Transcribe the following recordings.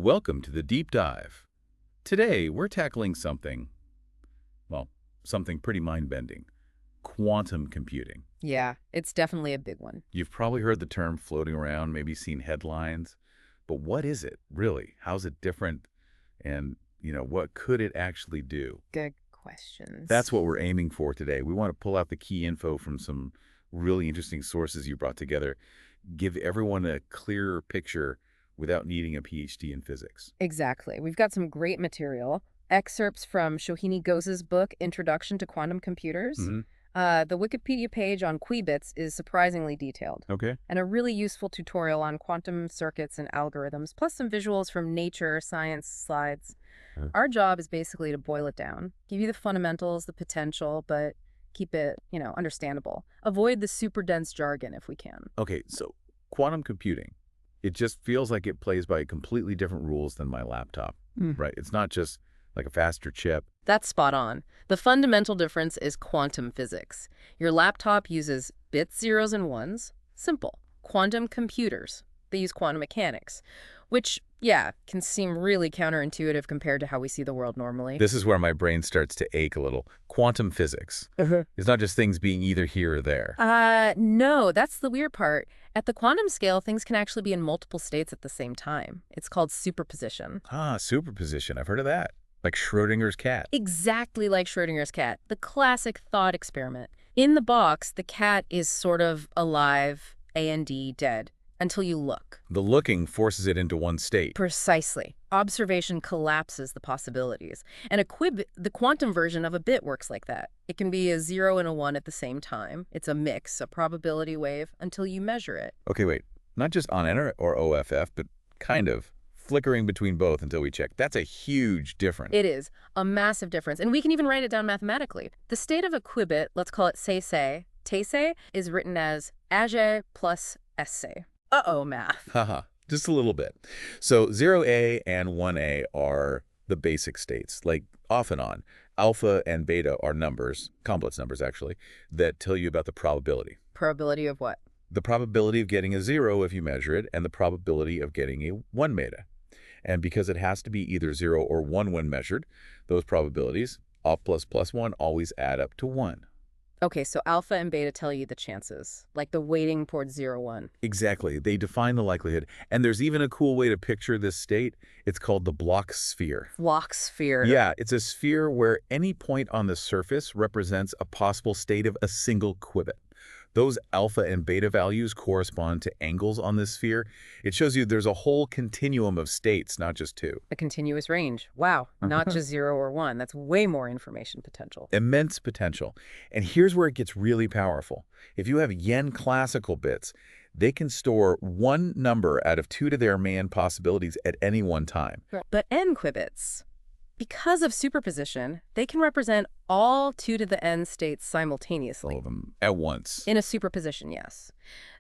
Welcome to the deep dive. Today, we're tackling something, well, something pretty mind-bending. Quantum computing. Yeah, it's definitely a big one. You've probably heard the term floating around, maybe seen headlines. But what is it, really? How's it different? And, what could it actually do? Good questions. That's what we're aiming for today. We want to pull out the key info from some really interesting sources you brought together, give everyone a clearer picture without needing a PhD in physics. Exactly. We've got some great material. Excerpts from Shohini Ghose's book, Introduction to Quantum Computers. The Wikipedia page on qubits is surprisingly detailed. Okay. And a really useful tutorial on quantum circuits and algorithms, plus some visuals from Nature Science slides. Our job is basically to boil it down, give you the fundamentals, the potential, but keep it, understandable. Avoid the super dense jargon if we can. Okay, so quantum computing, it just feels like it plays by completely different rules than my laptop, right? It's not just like a faster chip. That's spot on. The fundamental difference is quantum physics. Your laptop uses bits, zeros, and ones. Simple. Quantum computers, they use quantum mechanics, which, yeah, can seem really counterintuitive compared to how we see the world normally. This is where my brain starts to ache a little. Quantum physics. It's not just things being either here or there. No, that's the weird part. At the quantum scale, things can actually be in multiple states at the same time. It's called superposition. Superposition. I've heard of that. Like Schrodinger's cat. Exactly like Schrodinger's cat, the classic thought experiment. In the box, the cat is sort of alive, A&D, dead, until you look. The looking forces it into one state. Precisely. Observation collapses the possibilities. And the quantum version of a bit works like that. It can be a 0 and a 1 at the same time. It's a mix, a probability wave, until you measure it. Okay, wait. Not just on enter or OFF, but kind of. Flickering between both until we check. That's a huge difference. It is a massive difference. And we can even write it down mathematically. The state of a qubit, let's call it say, is written as age plus esse. Uh-oh, math. Haha, just a little bit. So 0A and 1A are the basic states, like off and on. Alpha and beta are numbers, complex numbers actually, that tell you about the probability. Probability of what? The probability of getting a 0 if you measure it, and the probability of getting a 1 beta. And because it has to be either 0 or 1 when measured, those probabilities, off plus plus 1, always add up to 1. Okay, so alpha and beta tell you the chances, like the weighting towards 0, 1. Exactly. They define the likelihood. And there's even a cool way to picture this state. It's called the Bloch sphere. Bloch sphere. Yeah, it's a sphere where any point on the surface represents a possible state of a single qubit. Those alpha and beta values correspond to angles on this sphere. It shows you there's a whole continuum of states, not just two. A continuous range. Wow, not just 0 or 1. That's way more information potential. Immense potential. And here's where it gets really powerful. If you have yen classical bits, they can store one number out of 2 to their man possibilities at any one time. But n qubits, because of superposition, they can represent all 2 to the n states simultaneously. All of them at once. In a superposition, yes.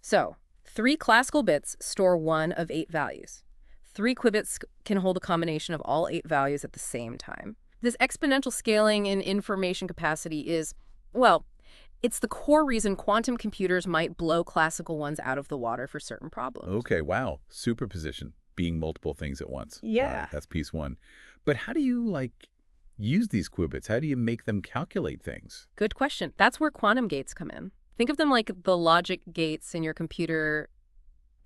So, 3 classical bits store 1 of 8 values. 3 qubits can hold a combination of all 8 values at the same time. This exponential scaling in information capacity is, well, it's the core reason quantum computers might blow classical ones out of the water for certain problems. Okay, wow. Superposition, being multiple things at once. Yeah. That's piece one. But how do you, use these qubits? How do you make them calculate things? Good question. That's where quantum gates come in. Think of them like the logic gates in your computer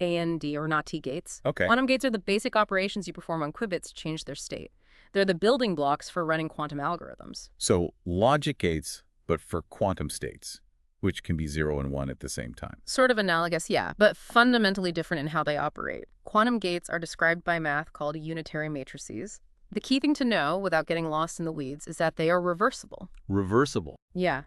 A&D, or not T gates. Okay. Quantum gates are the basic operations you perform on qubits to change their state. They're the building blocks for running quantum algorithms. So logic gates, but for quantum states, which can be 0 and 1 at the same time. Sort of analogous, yeah, but fundamentally different in how they operate. Quantum gates are described by math called unitary matrices. The key thing to know, without getting lost in the weeds, is that they are reversible. Reversible. Yeah.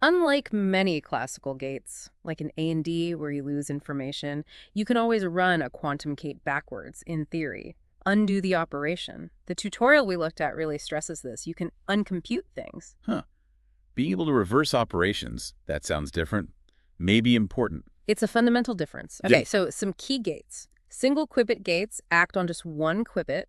Unlike many classical gates, like an A&D where you lose information, you can always run a quantum gate backwards, in theory. Undo the operation. The tutorial we looked at really stresses this. You can uncompute things. Being able to reverse operations, that sounds different, may be important. It's a fundamental difference. Okay, so some key gates. Single qubit gates act on just one qubit.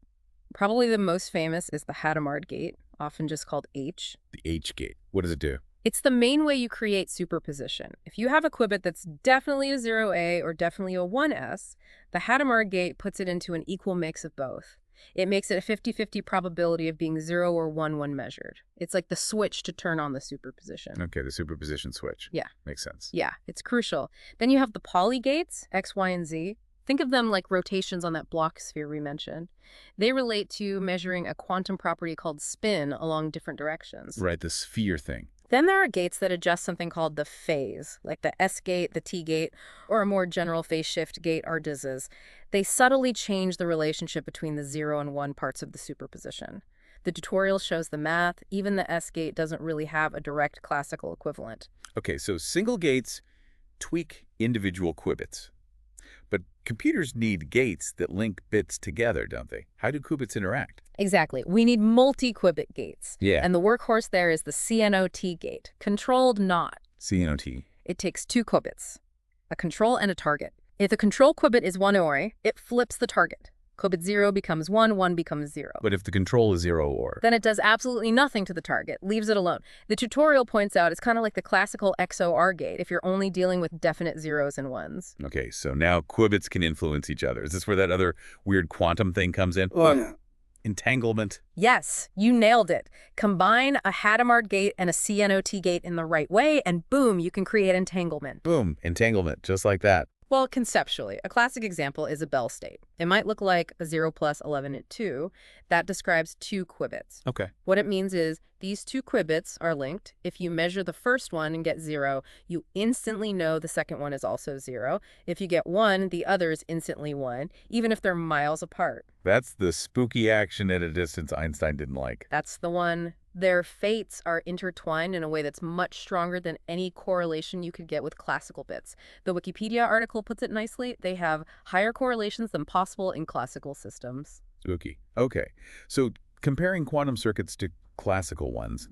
Probably the most famous is the Hadamard gate, often just called H. The H gate. What does it do? It's the main way you create superposition. If you have a qubit that's definitely a 0A or definitely a 1S, the Hadamard gate puts it into an equal mix of both. It makes it a 50-50 probability of being 0 or 1 when measured. It's like the switch to turn on the superposition. Okay, the superposition switch. Yeah. Makes sense. Yeah, it's crucial. Then you have the Pauli gates, X, Y, and Z. Think of them like rotations on that block sphere we mentioned. They relate to measuring a quantum property called spin along different directions. Right, the sphere thing. Then there are gates that adjust something called the phase, like the S gate, the T gate, or a more general phase shift gate are DISs. They subtly change the relationship between the 0 and 1 parts of the superposition. The tutorial shows the math. Even the S gate doesn't really have a direct classical equivalent. Okay, so single gates tweak individual qubits. But computers need gates that link bits together, don't they? How do qubits interact? Exactly. We need multi-qubit gates. Yeah. And the workhorse there is the CNOT gate, controlled not. CNOT. It takes 2 qubits, a control and a target. If the control qubit is 1 OR, it flips the target. Qubit 0 becomes 1, 1 becomes 0. But if the control is 0 OR? Then it does absolutely nothing to the target, leaves it alone. The tutorial points out it's kind of like the classical XOR gate if you're only dealing with definite 0s and 1s. Okay, so now qubits can influence each other. Is this where that other weird quantum thing comes in? Entanglement. Yes, you nailed it. Combine a Hadamard gate and a CNOT gate in the right way, and boom, you can create entanglement. Boom, entanglement, just like that. Well, conceptually, a classic example is a Bell state. It might look like a 0 plus 11 at 2. That describes 2 qubits. Okay. What it means is these 2 qubits are linked. If you measure the first one and get 0, you instantly know the second one is also 0. If you get 1, the other is instantly 1, even if they're miles apart. That's the spooky action at a distance Einstein didn't like. That's the one. Their fates are intertwined in a way that's much stronger than any correlation you could get with classical bits. The Wikipedia article puts it nicely. They have higher correlations than possible in classical systems. Spooky. Okay. So comparing quantum circuits to classical ones,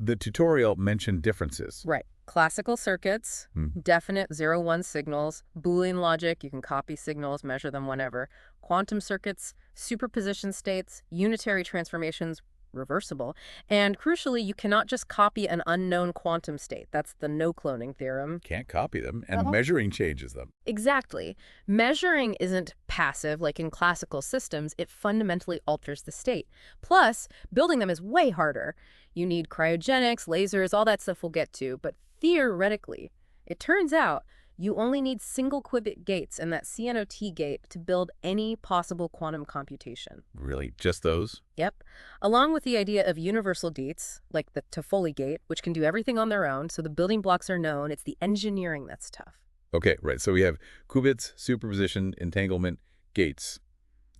the tutorial mentioned differences. Right. Classical circuits, definite 0-1 signals, Boolean logic, you can copy signals, measure them whenever. Quantum circuits, superposition states, unitary transformations, reversible. And crucially, you cannot just copy an unknown quantum state. That's the no-cloning theorem. Can't copy them, and measuring changes them. Exactly. Measuring isn't passive like in classical systems. It fundamentally alters the state. Plus, building them is way harder. You need cryogenics, lasers, all that stuff we'll get to. But theoretically, it turns out you only need single qubit gates and that CNOT gate to build any possible quantum computation. Really? Just those? Yep. Along with the idea of universal gates, like the Toffoli gate, which can do everything on their own, so the building blocks are known. It's the engineering that's tough. Okay, right. So we have qubits, superposition, entanglement, gates.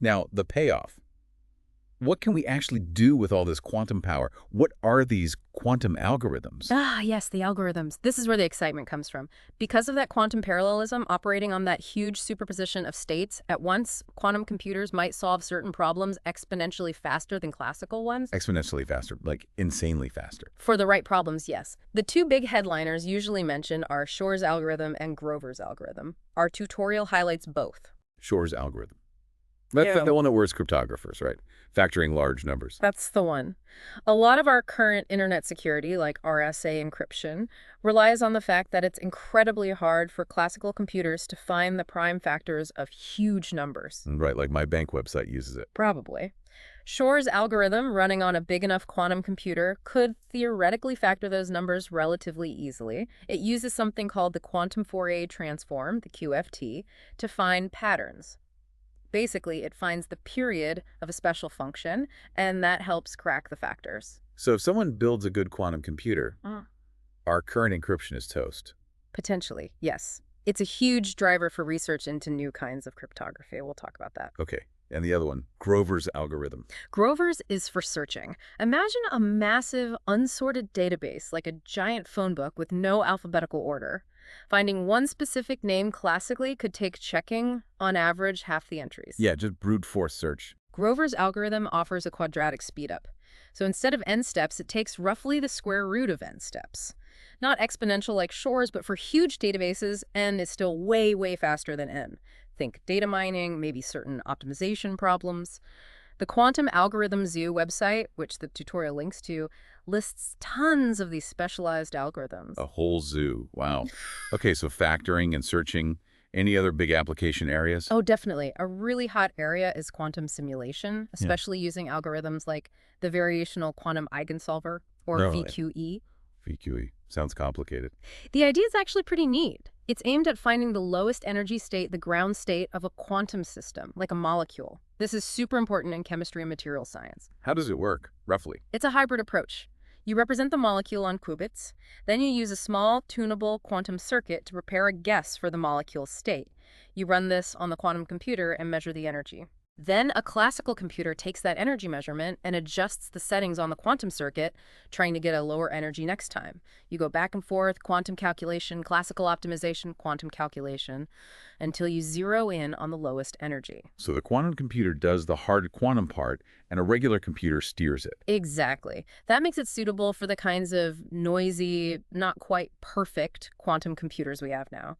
Now, the payoff. What can we actually do with all this quantum power? What are these quantum algorithms? Ah, yes, the algorithms. This is where the excitement comes from. Because of that quantum parallelism operating on that huge superposition of states at once, quantum computers might solve certain problems exponentially faster than classical ones. Exponentially faster, like insanely faster. For the right problems, yes. The 2 big headliners usually mentioned are Shor's algorithm and Grover's algorithm. Our tutorial highlights both. Shor's algorithm. That's the one that works cryptographers, right? Factoring large numbers. That's the one. A lot of our current internet security, like RSA encryption, relies on the fact that it's incredibly hard for classical computers to find the prime factors of huge numbers. Right, like my bank website uses it. Probably. Shor's algorithm, running on a big enough quantum computer, could theoretically factor those numbers relatively easily. It uses something called the quantum Fourier transform, the QFT, to find patterns. Basically, it finds the period of a special function, and that helps crack the factors. So if someone builds a good quantum computer, our current encryption is toast. Potentially, yes. It's a huge driver for research into new kinds of cryptography. We'll talk about that. Okay. And the other one, Grover's algorithm. Grover's is for searching. Imagine a massive, unsorted database, like a giant phone book with no alphabetical order. Finding one specific name classically could take checking, on average, half the entries. Yeah, just brute force search. Grover's algorithm offers a quadratic speedup. So instead of n steps, it takes roughly the square root of n steps. Not exponential like Shor's, but for huge databases, n is still way, way faster than n. Think data mining, maybe certain optimization problems. The Quantum Algorithm Zoo website, which the tutorial links to, lists tons of these specialized algorithms. A whole zoo. Wow. Okay, so factoring and searching, any other big application areas? Oh, definitely. A really hot area is quantum simulation, Yeah. especially using algorithms like the variational quantum eigensolver, or Really? VQE. VQE. Sounds complicated. The idea is actually pretty neat. It's aimed at finding the lowest energy state, the ground state of a quantum system, like a molecule. This is super important in chemistry and material science. How does it work, roughly? It's a hybrid approach. You represent the molecule on qubits, then you use a small, tunable quantum circuit to prepare a guess for the molecule's state. You run this on the quantum computer and measure the energy. Then a classical computer takes that energy measurement and adjusts the settings on the quantum circuit, trying to get a lower energy next time. You go back and forth, quantum calculation, classical optimization, quantum calculation, until you zero in on the lowest energy. So the quantum computer does the hard quantum part, and a regular computer steers it. Exactly. That makes it suitable for the kinds of noisy, not quite perfect quantum computers we have now.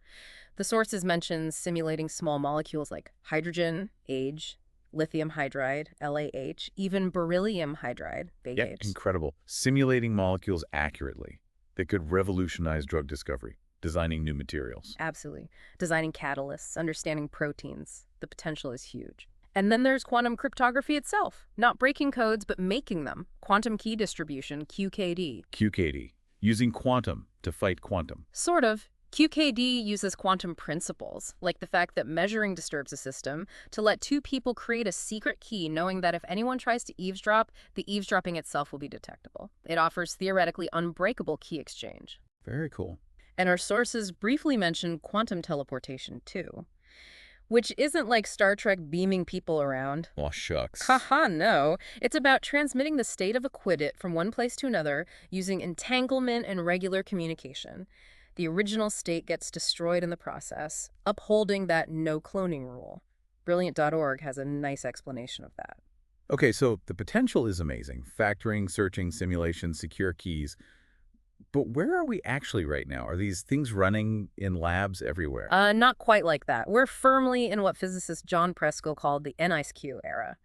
The sources mention simulating small molecules like hydrogen, age, lithium hydride, LAH, even beryllium hydride, big Yeah, H. incredible. Simulating molecules accurately. They could revolutionize drug discovery, designing new materials. Absolutely. Designing catalysts, understanding proteins. The potential is huge. And then there's quantum cryptography itself. Not breaking codes, but making them. Quantum key distribution, QKD. QKD, using quantum to fight quantum. Sort of. QKD uses quantum principles, like the fact that measuring disturbs a system, to let two people create a secret key knowing that if anyone tries to eavesdrop, the eavesdropping itself will be detectable. It offers theoretically unbreakable key exchange. Very cool. And our sources briefly mention quantum teleportation, too. Which isn't like Star Trek beaming people around. Aw, shucks. Haha, no. It's about transmitting the state of a qubit from one place to another using entanglement and regular communication. The original state gets destroyed in the process, upholding that no cloning rule. Brilliant.org has a nice explanation of that. Okay, so the potential is amazing. Factoring, searching, simulation, secure keys. But where are we actually right now? Are these things running in labs everywhere? Not quite like that. We're firmly in what physicist John Preskill called the NISQ era.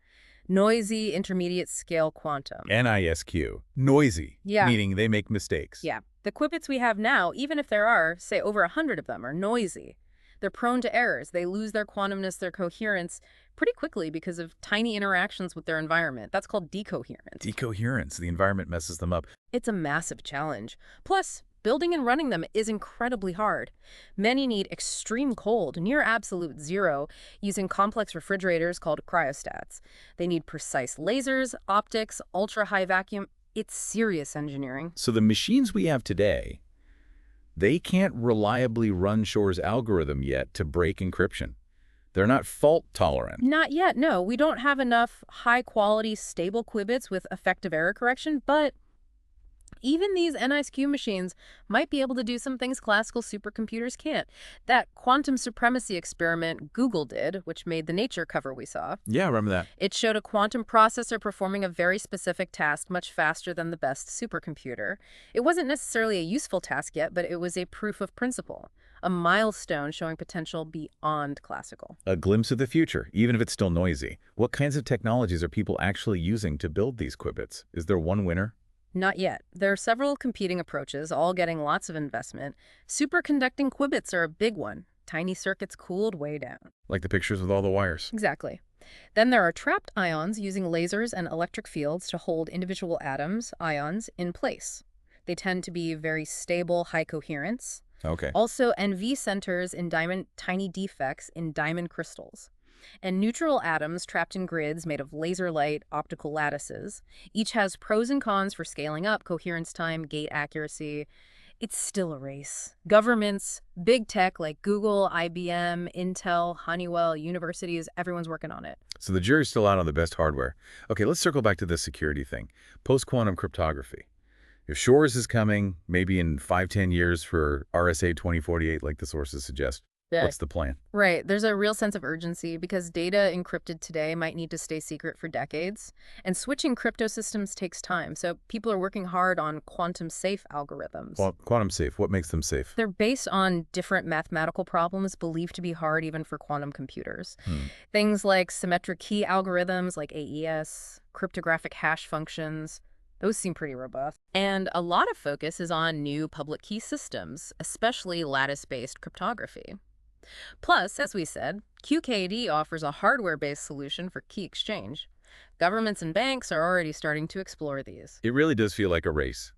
Noisy intermediate scale quantum. NISQ. Noisy. Yeah. Meaning they make mistakes. Yeah. The qubits we have now, even if there are, say, over 100 of them, are noisy. They're prone to errors. They lose their quantumness, their coherence, pretty quickly because of tiny interactions with their environment. That's called decoherence. Decoherence. The environment messes them up. It's a massive challenge. Plus, building and running them is incredibly hard. Many need extreme cold, near absolute zero, using complex refrigerators called cryostats. They need precise lasers, optics, ultra-high vacuum. It's serious engineering. So the machines we have today, they can't reliably run Shor's algorithm yet to break encryption. They're not fault tolerant. Not yet, no. We don't have enough high-quality, stable qubits with effective error correction, but even these NISQ machines might be able to do some things classical supercomputers can't. That quantum supremacy experiment Google did, which made the Nature cover we saw, Yeah, remember that. it showed a quantum processor performing a very specific task much faster than the best supercomputer. It wasn't necessarily a useful task yet, but it was a proof of principle, a milestone showing potential beyond classical. A glimpse of the future, even if it's still noisy. What kinds of technologies are people actually using to build these qubits? Is there one winner? Not yet. There are several competing approaches, all getting lots of investment. Superconducting qubits are a big one. Tiny circuits cooled way down. Like the pictures with all the wires. Exactly. Then there are trapped ions using lasers and electric fields to hold individual atoms, ions, in place. They tend to be very stable, high coherence. Okay. Also, NV centers in tiny defects in diamond crystals. And neutral atoms trapped in grids made of laser light optical lattices. Each has pros and cons for scaling up, coherence time, gate accuracy. It's still a race. Governments, big tech like Google, IBM, Intel, Honeywell, universities, everyone's working on it. So the jury's still out on the best hardware. Okay, let's circle back to the security thing. Post-quantum cryptography. If Shor's is coming, maybe in 5-10 years for RSA 2048 like the sources suggest, Yeah. What's the plan? Right. There's a real sense of urgency because data encrypted today might need to stay secret for decades, and switching crypto systems takes time. So people are working hard on quantum safe algorithms. Quantum safe. What makes them safe? They're based on different mathematical problems believed to be hard even for quantum computers. Hmm. Things like symmetric key algorithms like AES, cryptographic hash functions. Those seem pretty robust. And a lot of focus is on new public key systems, especially lattice-based cryptography. Plus, as we said, QKD offers a hardware-based solution for key exchange. Governments and banks are already starting to explore these. It really does feel like a race.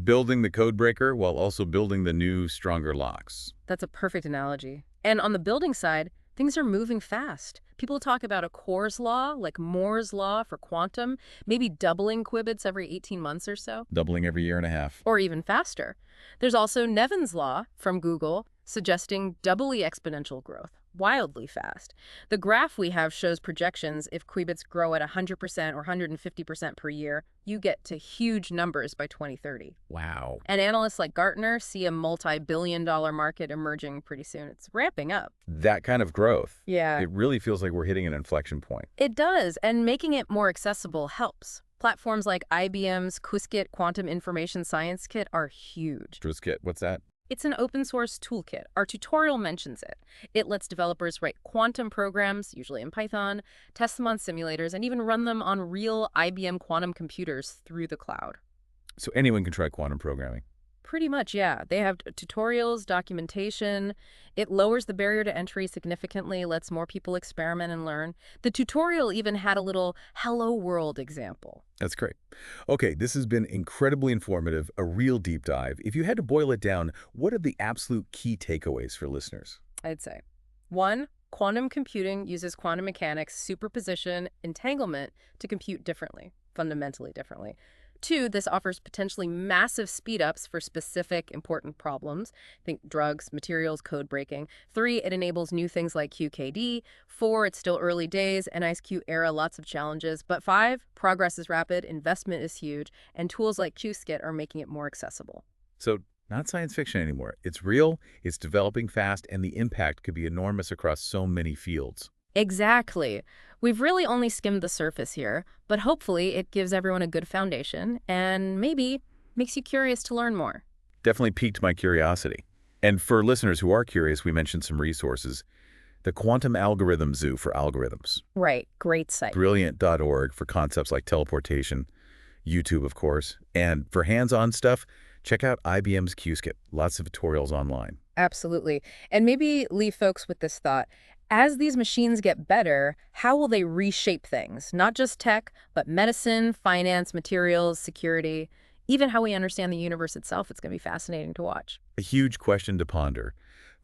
Building the code breaker while also building the new, stronger locks. That's a perfect analogy. And on the building side, things are moving fast. People talk about a Core's law, like Moore's law for quantum, maybe doubling qubits every 18 months or so, Doubling every year and a half. or even faster. There's also Nevin's law from Google, suggesting doubly exponential growth, wildly fast. The graph we have shows projections if qubits grow at 100% or 150% per year, you get to huge numbers by 2030. Wow. And analysts like Gartner see a multi-billion-dollar market emerging pretty soon. It's ramping up. That kind of growth. Yeah. It really feels like we're hitting an inflection point. It does, and making it more accessible helps. Platforms like IBM's Qiskit Quantum Information Science Kit are huge. Trisket, what's that? It's an open-source toolkit. Our tutorial mentions it. It lets developers write quantum programs, usually in Python, test them on simulators, and even run them on real IBM quantum computers through the cloud. So anyone can try quantum programming. Pretty much, yeah. They have tutorials, documentation. It lowers the barrier to entry significantly, lets more people experiment and learn. The tutorial even had a little Hello World example. That's great. Okay, this has been incredibly informative, a real deep dive. If you had to boil it down, what are the absolute key takeaways for listeners? I'd say. 1, quantum computing uses quantum mechanics, superposition, entanglement to compute differently, fundamentally differently. 2, this offers potentially massive speedups for specific important problems. Think drugs, materials, code breaking. 3, it enables new things like QKD. 4, it's still early days, NISQ era, lots of challenges. But 5, progress is rapid, investment is huge, and tools like Qiskit are making it more accessible. So not science fiction anymore. It's real, it's developing fast, and the impact could be enormous across so many fields. Exactly. We've really only skimmed the surface here, but hopefully it gives everyone a good foundation and maybe makes you curious to learn more. Definitely piqued my curiosity. And for listeners who are curious, we mentioned some resources. The Quantum Algorithm Zoo for algorithms. Right. Great site. Brilliant.org for concepts like teleportation. YouTube, of course. And for hands-on stuff, check out IBM's Qiskit. Lots of tutorials online. Absolutely. And maybe leave folks with this thought. As these machines get better, how will they reshape things? Not just tech, but medicine, finance, materials, security, even how we understand the universe itself. It's going to be fascinating to watch. A huge question to ponder.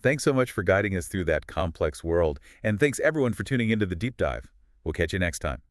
Thanks so much for guiding us through that complex world, and thanks everyone for tuning into the deep dive. We'll catch you next time.